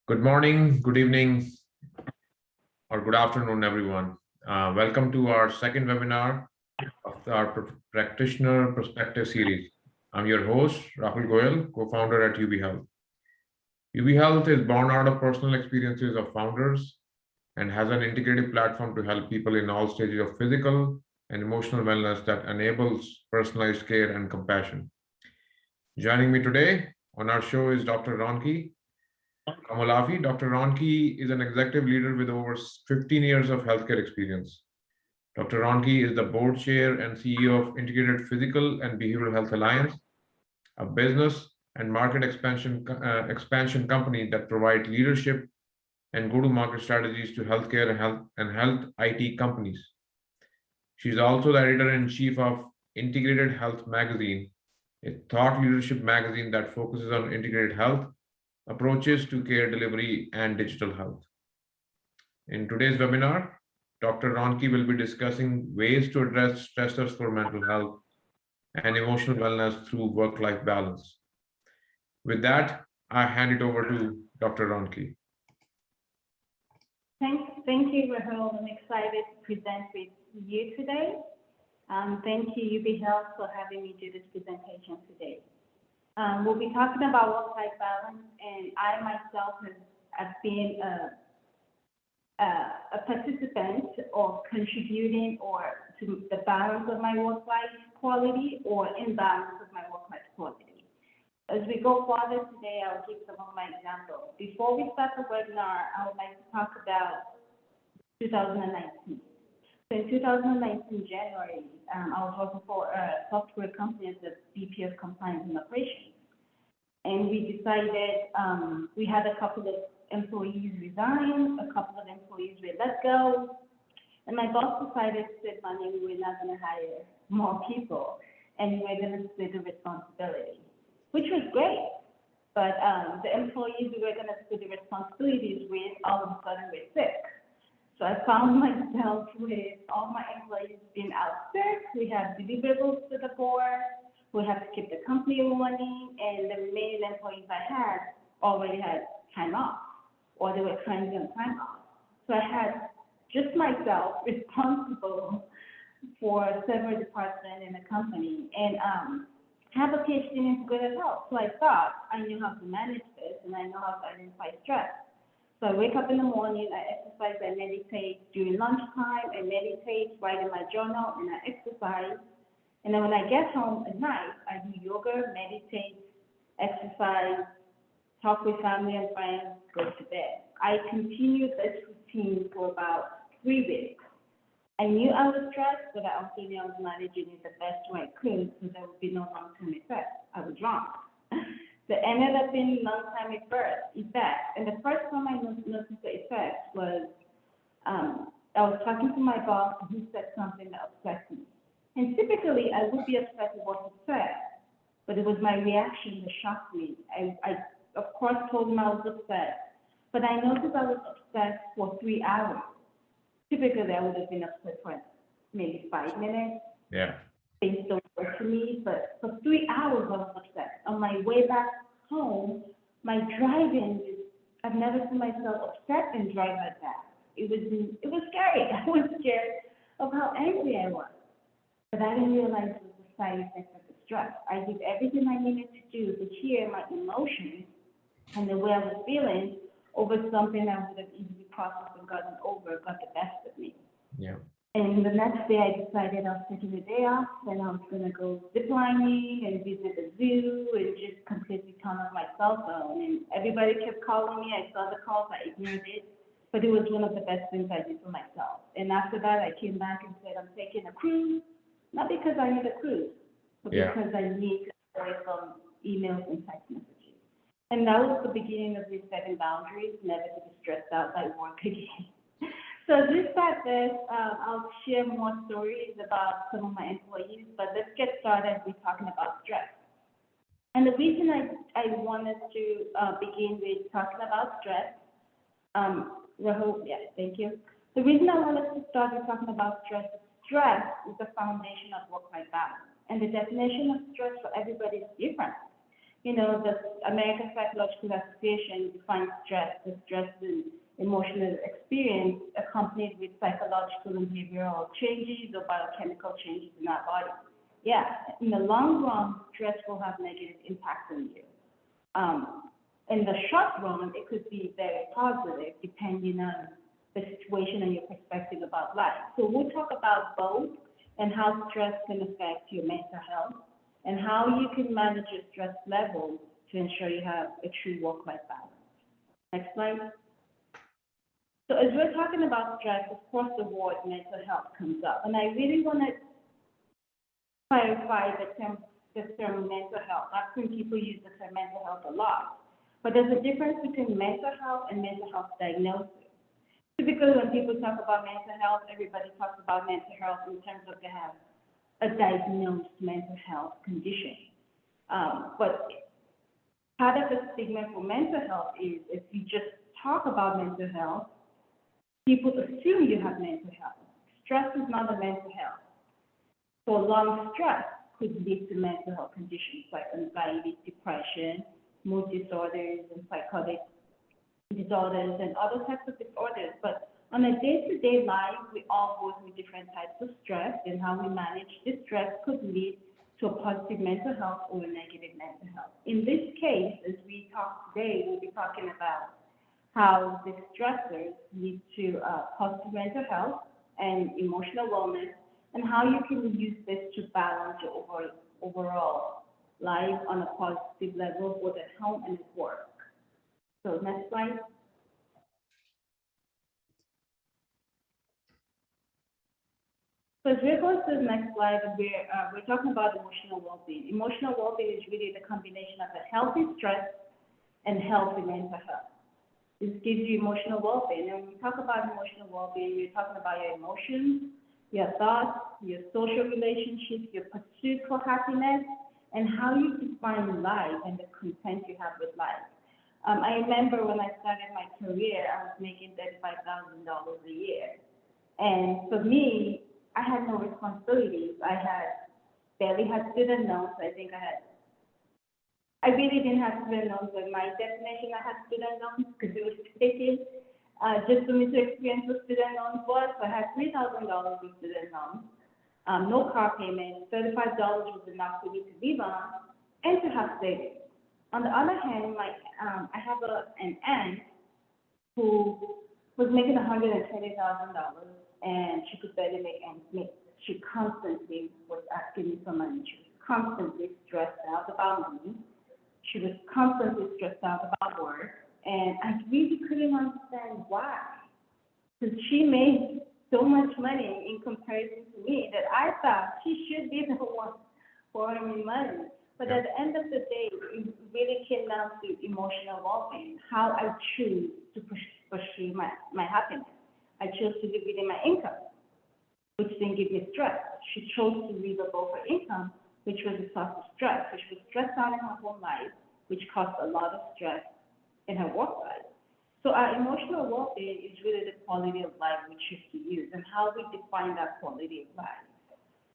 Good morning, good evening, or good afternoon, everyone. Welcome to our second webinar of our Practitioner Perspective series. I'm your host, Rahul Goyal, co-founder at UB Health. UB Health is born out of personal experiences of founders and has an integrated platform to help people in all stages of physical and emotional wellness that enables personalized care and compassion. Joining me today on our show is Dr. Ronke Komolafe. Dr. Ronke is an executive leader with over 15 years of healthcare experience. Dr. Ronke is the board chair and CEO of Integrated Physical and Behavioral Health Alliance, a business and market expansion company that provides leadership and go-to-market strategies to healthcare and health IT companies. She's also the editor-in-chief of Integrated Health Magazine, a thought leadership magazine that focuses on integrated health approaches to care delivery and digital health. In today's webinar, Dr. Ronke will be discussing ways to address stressors for mental health and emotional wellness through work-life balance. With that, I hand it over to Dr. Ronke. Thank you, Rahul. I'm excited to present with you today. Thank you, UB Health, for having me do this presentation today. We'll be talking about work-life balance, and I myself have been a participant or contributing to the balance of my work-life quality or imbalance of my work-life quality. As we go further today, I'll give some of my examples. Before we start the webinar, I would like to talk about 2019. So in 2019, January, I was working for a software company as the VP of Compliance and Operations. And we decided, we had a couple of employees resign, a couple of employees were let go. And my boss decided to save money, we were not going to hire more people, and we were going to split the responsibility, which was great. But the employees we were going to split the responsibilities with, all of a sudden were sick. So I found myself with all my employees being out sick. We have deliverables to the board. We have to keep the company running, and the remaining employees I had already had time off, or they were trying to get time off. So I had just myself responsible for several departments in the company, and have a PhD in integrated health. So I thought I knew how to manage this, and I know how to identify stress. So I wake up in the morning, I exercise, I meditate. During lunchtime, I meditate, write in my journal, and I exercise. And then when I get home at night, I do yoga, meditate, exercise, talk with family and friends, go to bed. I continued this routine for about 3 weeks. I knew I was stressed, but I also knew I was managing it the best way I could, so there would be no long-term effects. I was wrong. There ended up being long-term effects. And the first time I noticed the effects was, I was talking to my boss, and he said something that upset me. And typically, I would be upset with what he said, but it was my reaction that shocked me. I of course, told him I was upset, but I noticed I was upset for 3 hours. Typically, I would have been upset for maybe 5 minutes. Yeah. Things don't work for me, but for 3 hours, I was upset. On my way back home, my driving, I've never seen myself upset and drive like that. It was scary. I was scared of how angry I was. But I didn't realize it was a side effect of the stress. I did everything I needed to do to hear my emotions and the way I was feeling over something I would have easily processed and gotten over, got the best of me. Yeah. And the next day I decided I was taking the day off and I was going to go ziplining and visit the zoo and just completely turn off my cell phone. And everybody kept calling me. I saw the calls, I ignored it. But it was one of the best things I did for myself. And after that, I came back and said, I'm taking a cruise. Not because I need a cruise, but because I need to get away from emails and text messages. And that was the beginning of me setting boundaries, never to be stressed out by work again. So as we start this, I'll share more stories about some of my employees, but let's get started with talking about stress. And the reason I wanted to begin with talking about stress, Rahul, yes, thank you. The reason I wanted to start with talking about stress is the foundation of work-life balance. And the definition of stress for everybody is different. The American Psychological Association defines stress as stress and emotional experience accompanied with psychological and behavioral changes or biochemical changes in our body. Yeah, in the long run, stress will have negative impact on you. In the short run, it could be very positive depending on the situation and your perspective about life. So we'll talk about both and how stress can affect your mental health and how you can manage your stress levels to ensure you have a true work-life balance. Next slide. So as we're talking about stress, of course the word mental health comes up. And I really want to clarify the term mental health. I've seen people use the term mental health a lot. But there's a difference between mental health and mental health diagnosis. Typically when people talk about mental health, everybody talks about mental health in terms of they have a diagnosed mental health condition. But part of the stigma for mental health is if you just talk about mental health, people assume you have mental health. Stress is not a mental health. Prolonged stress could lead to mental health conditions like anxiety, depression, mood disorders, and psychotic disorders, and other types of disorders. But on a day-to-day life, we all go through different types of stress, and how we manage this stress could lead to a positive mental health or a negative mental health. In this case, as we talk today, we'll be talking about how the stressors lead to positive mental health and emotional wellness, and how you can use this to balance your overall life on a positive level, both at home and at work. So next slide. So as we go to the next slide, we're talking about emotional well-being. Emotional well-being is really the combination of a healthy stress and healthy mental health. This gives you emotional well-being. And when we talk about emotional well-being, we're talking about your emotions, your thoughts, your social relationships, your pursuit for happiness, and how you define life and the content you have with life. I remember when I started my career, I was making $35,000 a year. And for me, I had no responsibilities. I barely had student loans. I really didn't have student loans. But my destination, I had student loans because it was taken just for me to experience what student loans was. So I had $3,000 in student loans, no car payment, $35 was enough for me to live on and to have savings. On the other hand, I have an aunt who was making $120,000 and she could barely make ends meet. She constantly was asking me for money. She was constantly stressed out about money. She was constantly stressed out about work. And I really couldn't understand why. Because she made so much money in comparison to me that I thought she should be the one borrowing me money. But at the end of the day, it really came down to emotional well-being, how I choose to pursue my happiness. I chose to live within my income, which didn't give me stress. She chose to live above her income, which was a source of stress. So she was stressed out in her home life, which caused a lot of stress in her work life. So our emotional well-being is really the quality of life we choose to use and how we define that quality of life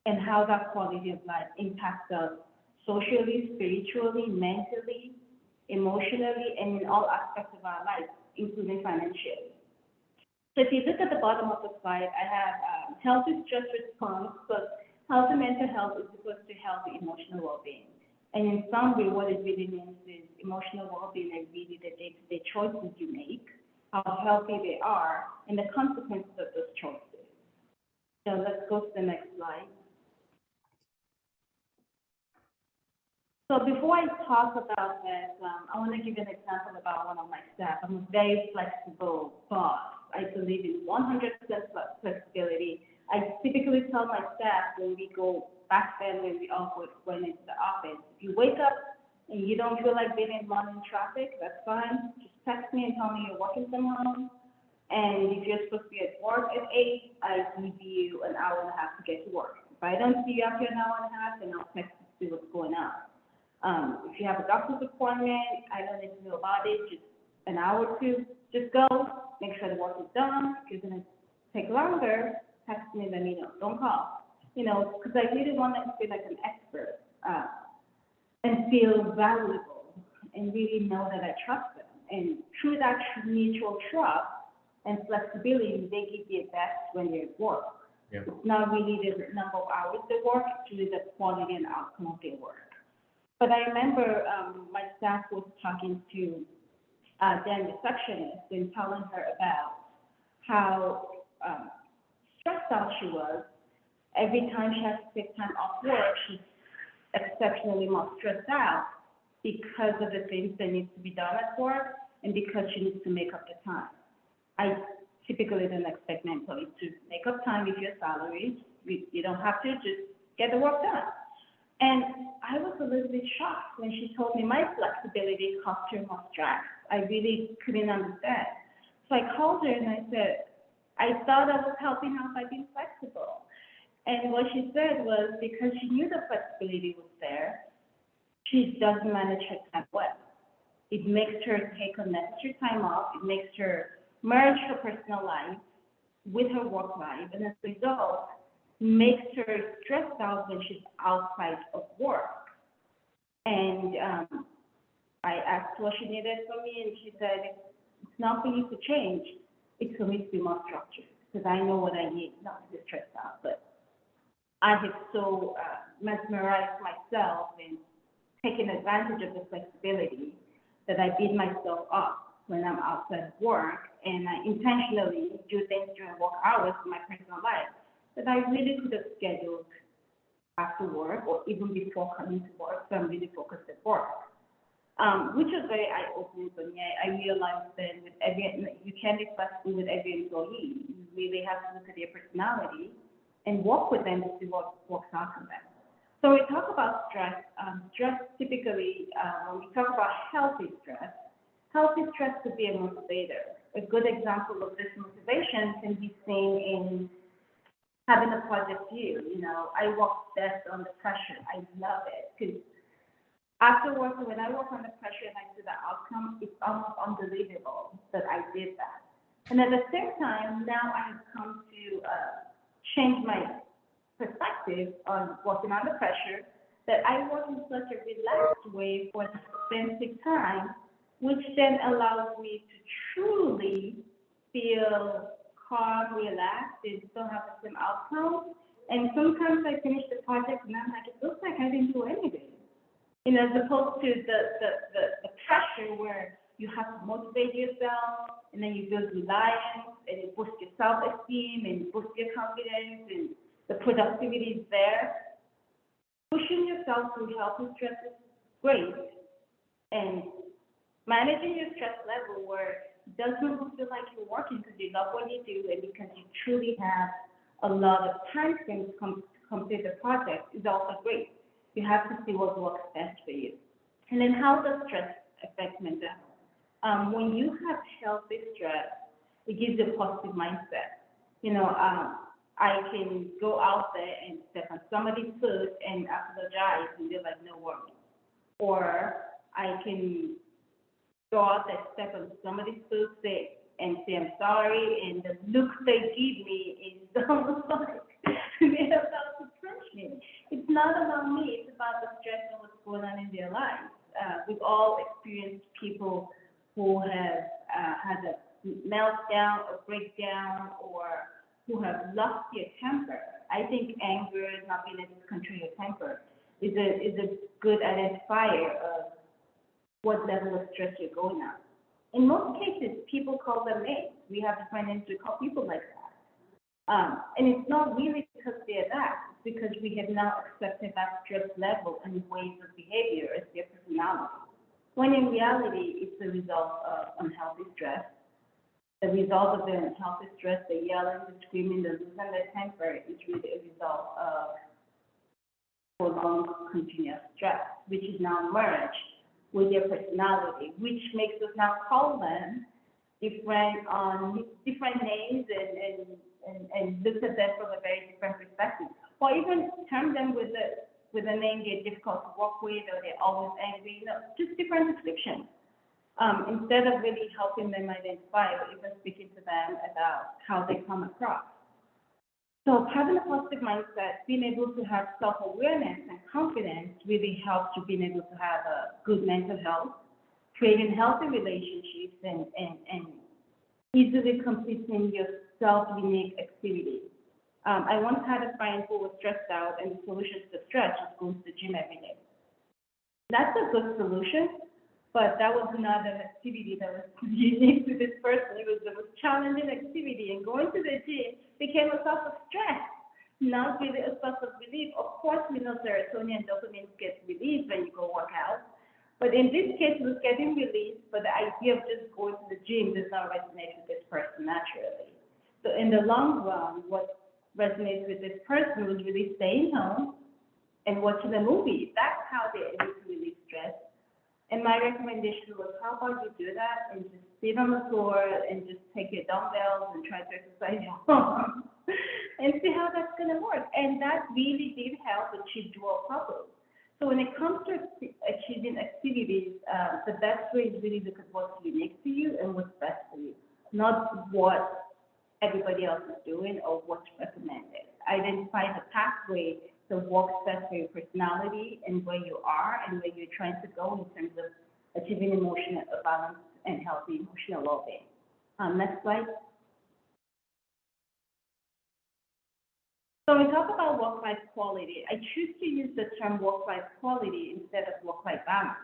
and how that quality of life impacts us socially, spiritually, mentally, emotionally, and in all aspects of our life, including financially. So if you look at the bottom of the slide, I have healthy stress response, but healthy mental health is equal to healthy emotional well-being. And in summary, what it really means is emotional well-being is really the day-to-day choices you make, how healthy they are, and the consequences of those choices. So let's go to the next slide. So before I talk about this, I want to give an example about one of my staff. I'm a very flexible boss. I believe in 100% flexibility. I typically tell my staff when we go back then when we all went into the office, if you wake up and you don't feel like being in morning traffic, that's fine. Just text me and tell me you're working from home. And if you're supposed to be at work at 8, I give you an hour and a half to get to work. If I don't see you after an hour and a half, then I'll text you to see what's going on. If you have a doctor's appointment, I don't need to know about it, just an hour or two, just go, make sure the work is done. If it's going to take longer, text me, let me know, don't call. Because I really want to feel like an expert and feel valuable and really know that I trust them. And through that mutual trust and flexibility, they give you best when you're at work. Yeah. It's not really the number of hours they work, it's really the quality and outcome of their work. But I remember my staff was talking to Dan, receptionist, and telling her about how stressed out she was. Every time she has to take time off work, she's exceptionally more stressed out because of the things that need to be done at work and because she needs to make up the time. I typically don't expect my employees to make up time if you're salaried. You don't have to, just get the work done. And I was a little bit shocked when she told me my flexibility cost her more stress. I really couldn't understand. So I called her and I said, I thought I was helping out by being flexible. And what she said was because she knew the flexibility was there, she doesn't manage her time well. It makes her take unnecessary time off. It makes her merge her personal life with her work life. And as a result, makes her stressed out when she's outside of work. And I asked what she needed from me, and she said, it's not for you to change, it's for me to be more structured, because I know what I need, not to be stressed out. But I have so mesmerized myself in taking advantage of the flexibility that I beat myself up when I'm outside of work, and I intentionally do things during work hours in my personal life that I really could have scheduled after work or even before coming to work, so I'm really focused at work. Which was very eye-opening for me. I realized that you can't be flexible with every employee. You really have to look at their personality and work with them to see what works out for them. So we talk about stress. Stress typically, when we talk about healthy stress could be a motivator. A good example of this motivation can be seen in having a positive view. You know, I work best under pressure. I love it because after working, when I work under pressure and I see the outcome, it's almost unbelievable that I did that. And at the same time, now I have come to change my perspective on working under pressure, that I work in such a relaxed way for an extensive time, which then allows me to truly feel calm, relaxed, and still have the same outcome. And sometimes I finish the project and I'm like, it looks like I didn't do anything. You know, as opposed to the pressure where you have to motivate yourself, and then you build reliance, and it boosts your self-esteem, and boosts your confidence, and the productivity is there. Pushing yourself through healthy stress is great, and managing your stress level where it doesn't feel like you're working because you love what you do and because you truly have a lot of time spent to complete the project is also great. You have to see what works best for you. And then how does stress affect mental health? When you have healthy stress, it gives you a positive mindset. You know, I can go out there and step on somebody's foot and apologize and they're like, no worries. Or I can go out there, step on somebody's foot and say I'm sorry, and the look they give me is almost like they're about to punch me. It's not about me, it's about the stress and what's going on in their lives. We've all experienced people who have had a meltdown or breakdown or who have lost their temper. I think anger, not being able to control your temper, is a good identifier of what level of stress you're going on. In most cases, people call them names. We have different names to call people like that. And it's not really because they're that. It's because we have now accepted that stress level and ways of behavior as their personality. When in reality, it's a result of unhealthy stress. The result of the unhealthy stress, the yelling, the screaming, the losing their temper is really a result of prolonged continuous stress, which is now merged with their personality, which makes us now call them different names and look at them from a very different perspective, or even term them with a name they're difficult to work with, or they're always angry. You know, just different descriptions. Instead of really helping them identify or even speaking to them about how they come across. So having a positive mindset, being able to have self-awareness and confidence really helps you being able to have a good mental health. creating healthy relationships, and easily completing your self-unique activities. I once had a friend who was stressed out, and the solution to stress was going to the gym every day. That's a good solution, but that was not an activity that was unique to this person. It was the most challenging activity, and going to the gym became a source of stress, not really a source of relief. Of course, we know serotonin and dopamine get released when you go work out, but in this case, it was getting released, but the idea of just going to the gym does not resonate with this person naturally. So in the long run, what resonates with this person was really staying home and watching a movie. That's how they're able to relieve stress. And my recommendation was, how about you do that and just sit on the floor and just take your dumbbells and try to exercise your home and see how that's going to work. And that really did help achieve dual purpose. So when it comes to achieving activities, the best way is really look at what's unique to you and what's best for you, not what everybody else is doing or what's recommended. Identify the pathway that works best for your personality and where you are and where you're trying to go in terms of achieving emotional balance and healthy emotional well-being. Next slide. So when we talk about work-life quality, I choose to use the term work-life quality instead of work-life balance.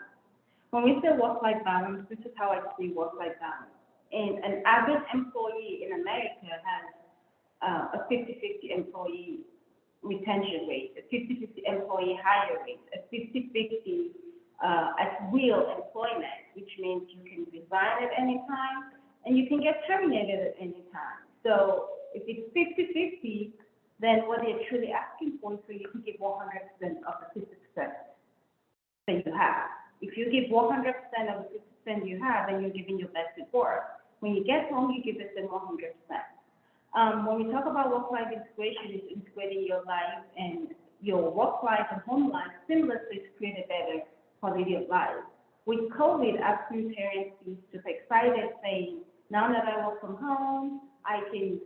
When we say work-life balance, this is how I see work-life balance. And an average employee in America has a 50-50 employee retention rate, a 50-50 employee hire rate, a 50-50 at will employment, which means you can resign at any time and you can get terminated at any time. So if it's 50-50, then what they're truly asking for is for you to give 100% of the 50% that you have. If you give 100% of the 50% you have, then you're giving your best at work. When you get home, you give it 100%. When we talk about work-life integration, it's integrating your life and your work life and home life seamlessly to create a better quality of life. With COVID, I've seen parents be super excited, saying, now that I work from home, I can,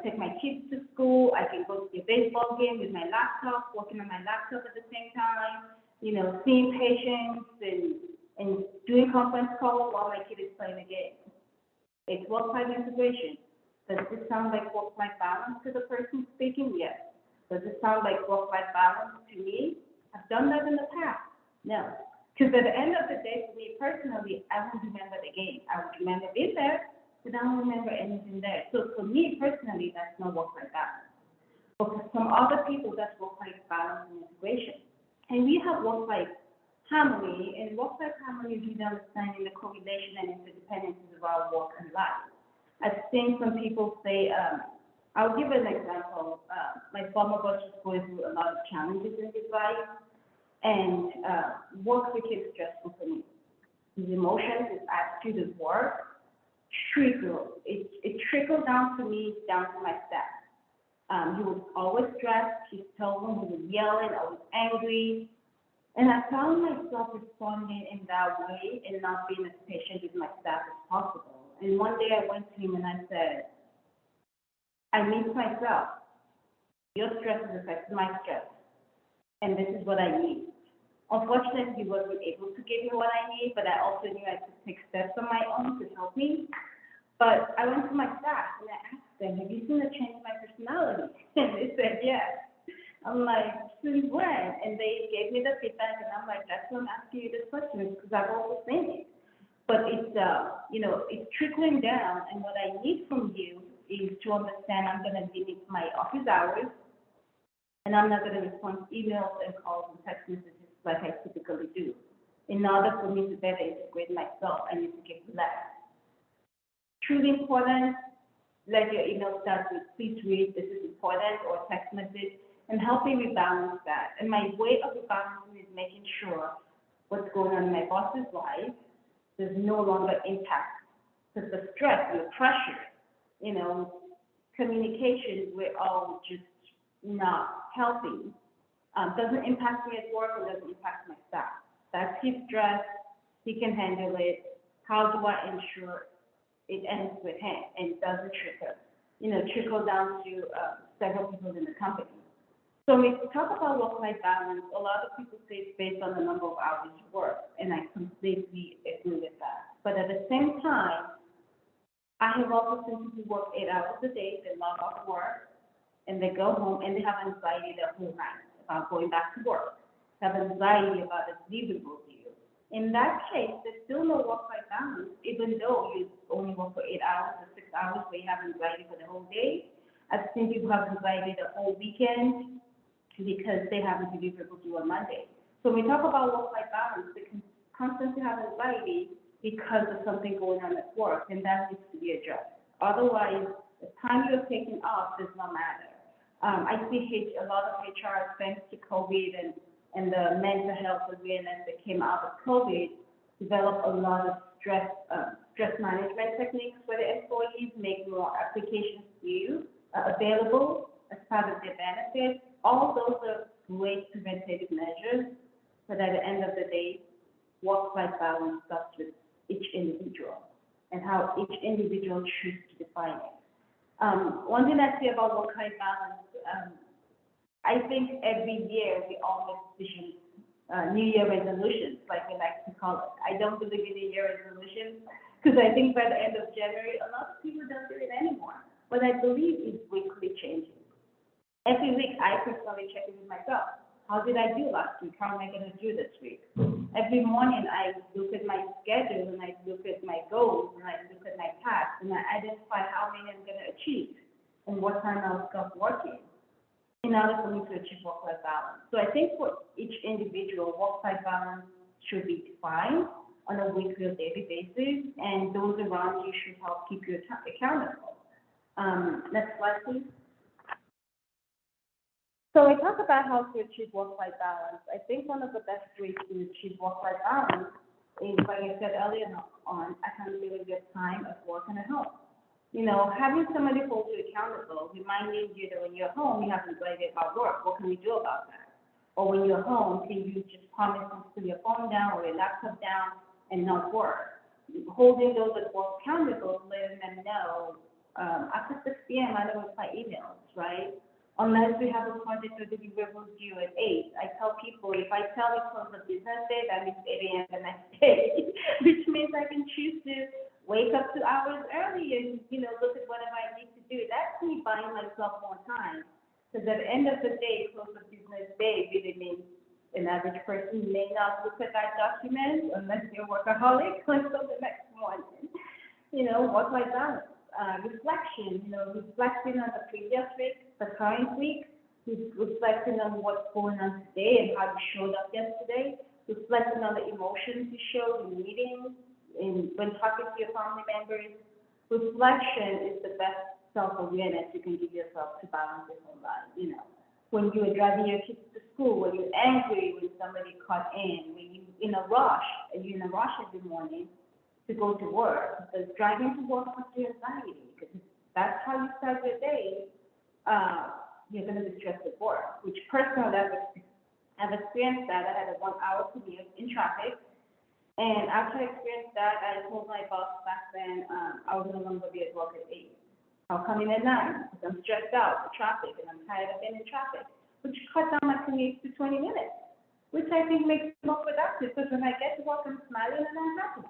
take my kids to school, I can go to the baseball game with my laptop, working on my laptop at the same time, seeing patients and doing conference calls while my kid is playing a game. It's work-life integration. Does this sound like work-life balance to the person speaking? Yes. Does it sound like work-life balance to me? I've done that in the past. No. Because at the end of the day, for me personally, I won't remember the game. I would remember being there, but I don't remember anything there. So for me personally, that's not work-life balance. But for some other people, that's work-life balance and integration. And we have work-life harmony, and work-life harmony is really understanding the correlation and interdependencies of our work and life. I've seen some people say, I'll give an example. My former boss was going through a lot of challenges in his life, and work became stressful for me. His emotions, his attitude, his work trickled. It trickled down to me, down to my staff. He was always stressed. His tone, he was yelling, always angry. And I found myself responding in that way and not being as patient with my staff as possible. And one day I went to him and I said, I miss myself. Your stress is affecting my stress. And this is what I need. Unfortunately, he wasn't able to give me what I need, but I also knew I could take steps on my own to help me. But I went to my staff and I asked them, have you seen a change in my personality? And they said, yes. I'm like, since when? And they gave me the feedback, and I'm like, that's why I'm asking you this question, because I've also seen it. But it's, it's trickling down, and what I need from you is to understand I'm going to limit my office hours, and I'm not going to respond to emails and calls and text messages like I typically do. In order for me to better integrate myself, I need to give less. Truly important, let your email start with, please read, this is important, or text message, and helping rebalance that. And my way of rebalancing is making sure what's going on in my boss's life does no longer impact. Because the stress, the pressure, communication, we're all just not healthy. Doesn't impact me at work and doesn't impact my staff. That's his stress, he can handle it. How do I ensure it ends with him and doesn't trickle down to several people in the company? So when we talk about work-life balance, a lot of people say it's based on the number of hours you work, and I completely agree with that. But at the same time, I have also seen people work 8 hours a day, they log off work, and they go home and they have anxiety their whole night about going back to work, have anxiety about the deliverables due. In that case, there's still no work-life balance, even though you only work for 8 hours or 6 hours where you have anxiety for the whole day. I've seen people have anxiety the whole weekend because they have a deliverable due on Monday. So when we talk about work-life balance, they can constantly have anxiety because of something going on at work, and that needs to be addressed. Otherwise, the time you're taking off does not matter. I see a lot of HR, thanks to COVID and the mental health awareness that came out of COVID, develop a lot of stress management techniques for the employees, make more applications due available as part of their benefits. All those are great preventative measures, but at the end of the day, work-life balance starts with each individual and how each individual chooses to define it. One thing I say about work-life balance, I think every year we all make decisions, New Year resolutions, like we like to call it. I don't believe in New Year resolutions because I think by the end of January, a lot of people don't do it anymore. What I believe is weekly changes. Every week, I personally check in with myself. How did I do last week? How am I going to do this week? Every morning, I look at my schedule and I look at my goals and I look at my tasks and I identify how many I'm going to achieve and what time I'll stop working in order for me to achieve work-life balance. So I think for each individual, work-life balance should be defined on a weekly or daily basis, and those around you should help keep you accountable. Next slide, please. So we talk about how to achieve work-life balance. I think one of the best ways to achieve work-life balance is, like I said earlier on, accountability of time at work and at home. You know, having somebody hold you accountable, reminding you that when you're home, you have anxiety about work. What can we do about that? Or when you're home, can you just promise to put your phone down or your laptop down and not work? Holding those at work accountable, letting them know, after 6 p.m., I don't reply emails, right? Unless we have a project or deliverable due at 8. I tell people, if I tell you close the business day, that means 8 a.m. the next day, which means I can choose to wake up 2 hours early and, look at whatever I need to do. That's me buying myself more time. Because at the end of the day, close the business day really means an average person may not look at that document unless they're a workaholic until the next morning. Work-life balance. Reflection, reflecting on the previous week, the current week, reflecting on what's going on today and how you showed up yesterday, reflecting on the emotions you showed in meetings, when talking to your family members. Reflection is the best self-awareness you can give yourself to balance your whole life. When you are driving your kids to school, when you're angry when somebody cut in, when you're in a rush every morning to go to work, because driving to work puts you anxiety, because that's how you start your day. You're going to be stressed at work, which personally I've experienced that. I had a 1-hour commute in traffic, and after I experienced that, I told my boss back then I was no longer be at work at 8. I'll come in at 9 because I'm stressed out with traffic and I'm tired of being in traffic, which cut down my commute to 20 minutes, which I think makes me more productive because when I get to work, I'm smiling and I'm happy.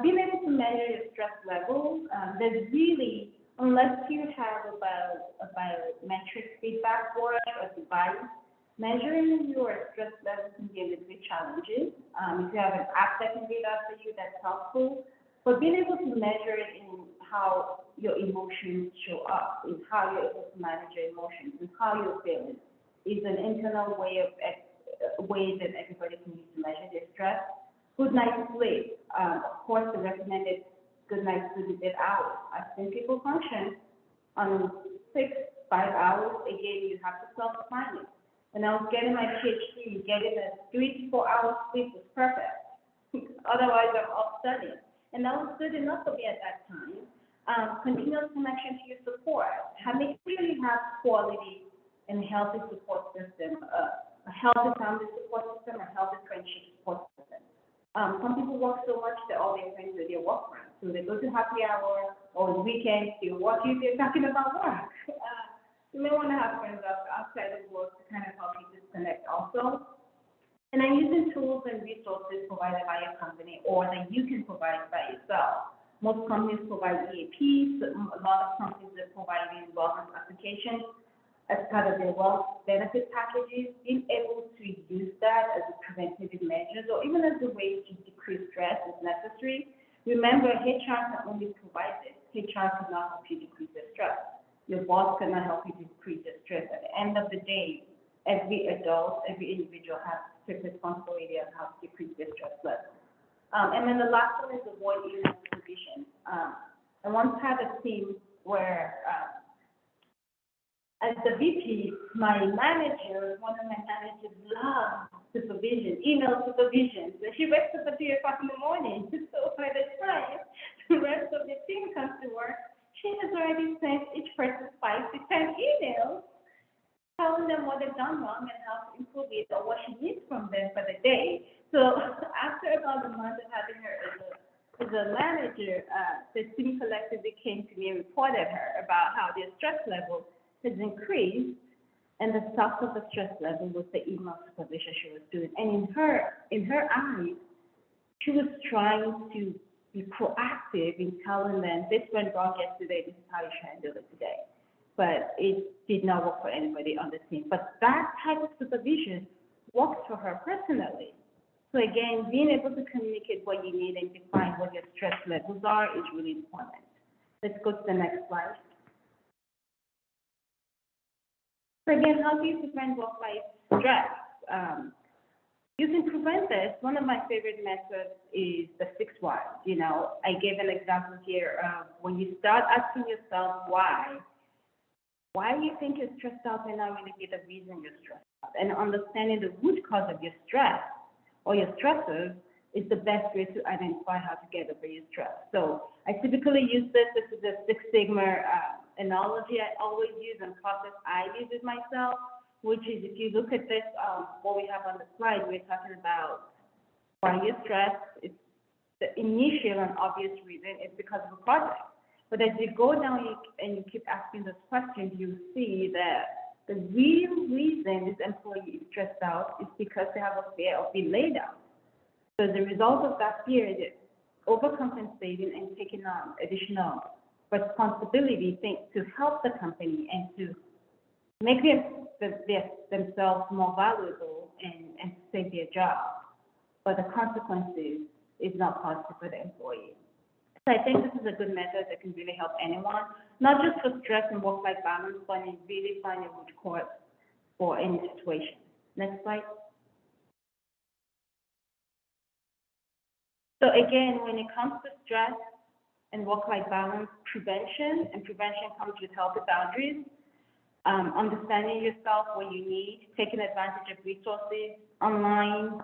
Being able to measure your stress levels, there's really, unless you have a biometric feedback board or device, measuring your stress levels can be a little bit challenging. If you have an app that can read out for you, that's helpful. But being able to measure it in how your emotions show up, in how you're able to manage your emotions, and how you're feeling, is an internal way that everybody can use to measure their stress. Good night's sleep. Of course, the recommended good night's sleep is 8 hours. I've seen people function on 6, 5 hours. Again, you have to self-define it. When I was getting my PhD, getting a 3 to 4 hours sleep was perfect. Otherwise, I'm up studying. And that was good enough for me at that time. Continuous connection to your support. Make sure you have quality and healthy support system, a healthy family support system, a healthy friendship support system. Some people work so much that all their friends are their work friends. So they go to happy hour or on weekends, they're talking about work. You may want to have friends outside of work to kind of help you disconnect also. And I'm using tools and resources provided by your company or that you can provide by yourself. Most companies provide EAPs. A lot of companies are providing wellness applications as part of their wealth benefit packages. Being able to use that as a preventative measures or even as a way to decrease stress is necessary. Remember, HR can only provide this. HR cannot help you decrease your stress. Your boss cannot help you decrease your stress. At the end of the day, every adult, every individual has strict responsibility on how to decrease their stress level. And then the last one is avoid email supervision. I once had a team where, as the VP, one of my managers loved supervision, email supervision. So she wakes up at 3 o'clock in the morning. So by the time the rest of the team comes to work, she has already sent each person 5 to 10 emails telling them what they've done wrong and how to improve it or what she needs from them for the day. So after about a month of having her as a manager, the team collectively came to me and reported her about how their stress level has increased, and the source of the stress level was the email supervision she was doing. And in her eyes, she was trying to be proactive in telling them, this went wrong yesterday, this is how you should handle it today. But it did not work for anybody on the team. But that type of supervision works for her personally. So again, being able to communicate what you need and define what your stress levels are is really important. Let's go to the next slide. So again, how do you prevent work-life stress? You can prevent this. One of my favorite methods is the 6 whys. You know, I gave an example here of when you start asking yourself why you think you're stressed out may not really be the reason you're stressed out. And understanding the root cause of your stress or your stressors is the best way to identify how to get over your stress. So I typically use this. This is a Six Sigma analogy I always use and process I use it myself, which is if you look at this, what we have on the slide, we're talking about why you're stressed. It's the initial and obvious reason is because of a project. But as you go down and you keep asking those questions, you see that the real reason this employee is stressed out is because they have a fear of being laid off. So the result of that fear is overcompensating and taking on additional responsibility to help the company and to make themselves more valuable and to save their job. But the consequences is not positive for the employee. So I think this is a good method that can really help anyone, not just for stress and work-life balance, but in really finding root cause for any situation. Next slide. So again, when it comes to stress and work-life balance, prevention comes with healthy boundaries, understanding yourself, what you need, taking advantage of resources online,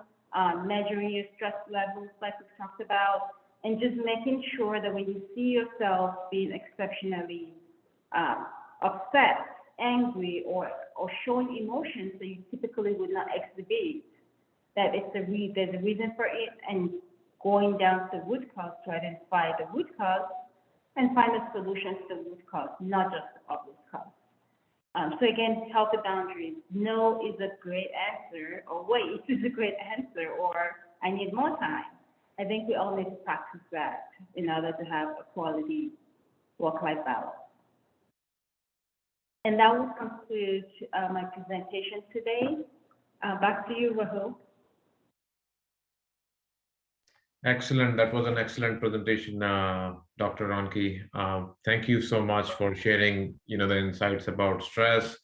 measuring your stress levels like we talked about, and just making sure that when you see yourself being exceptionally upset, angry, or showing emotions that you typically would not exhibit, that there's a reason for it, and going down to the root cause to identify the root cause and find a solution to the root cause, not just the obvious cause. So again, healthy boundaries. No is a great answer, or wait is a great answer, or I need more time. I think we all need to practice that in order to have a quality work-life balance. And that will conclude my presentation today. Back to you, Rahul. Excellent. That was an excellent presentation, Dr. Ronke. Thank you so much for sharing, the insights about stress,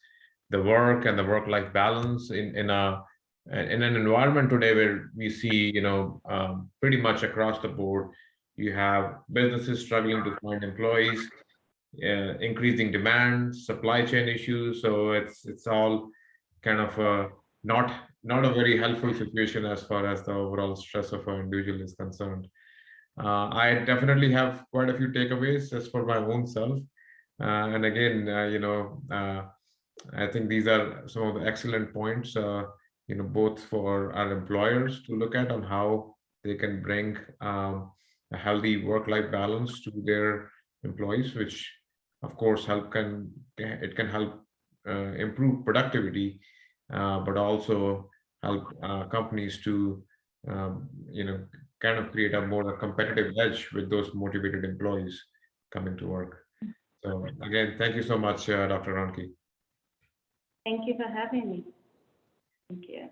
the work, and the work-life balance in an environment today where we see, pretty much across the board, you have businesses struggling to find employees, increasing demand, supply chain issues. So it's all kind of not a very helpful situation as far as the overall stress of an individual is concerned. I definitely have quite a few takeaways just for my own self. And again, I think these are some of the excellent points, both for our employers to look at on how they can bring a healthy work-life balance to their employees, which of course can help improve productivity, but also help companies to, kind of create a more competitive edge with those motivated employees coming to work. So again, thank you so much, Dr. Ronke. Thank you for having me. Thank you.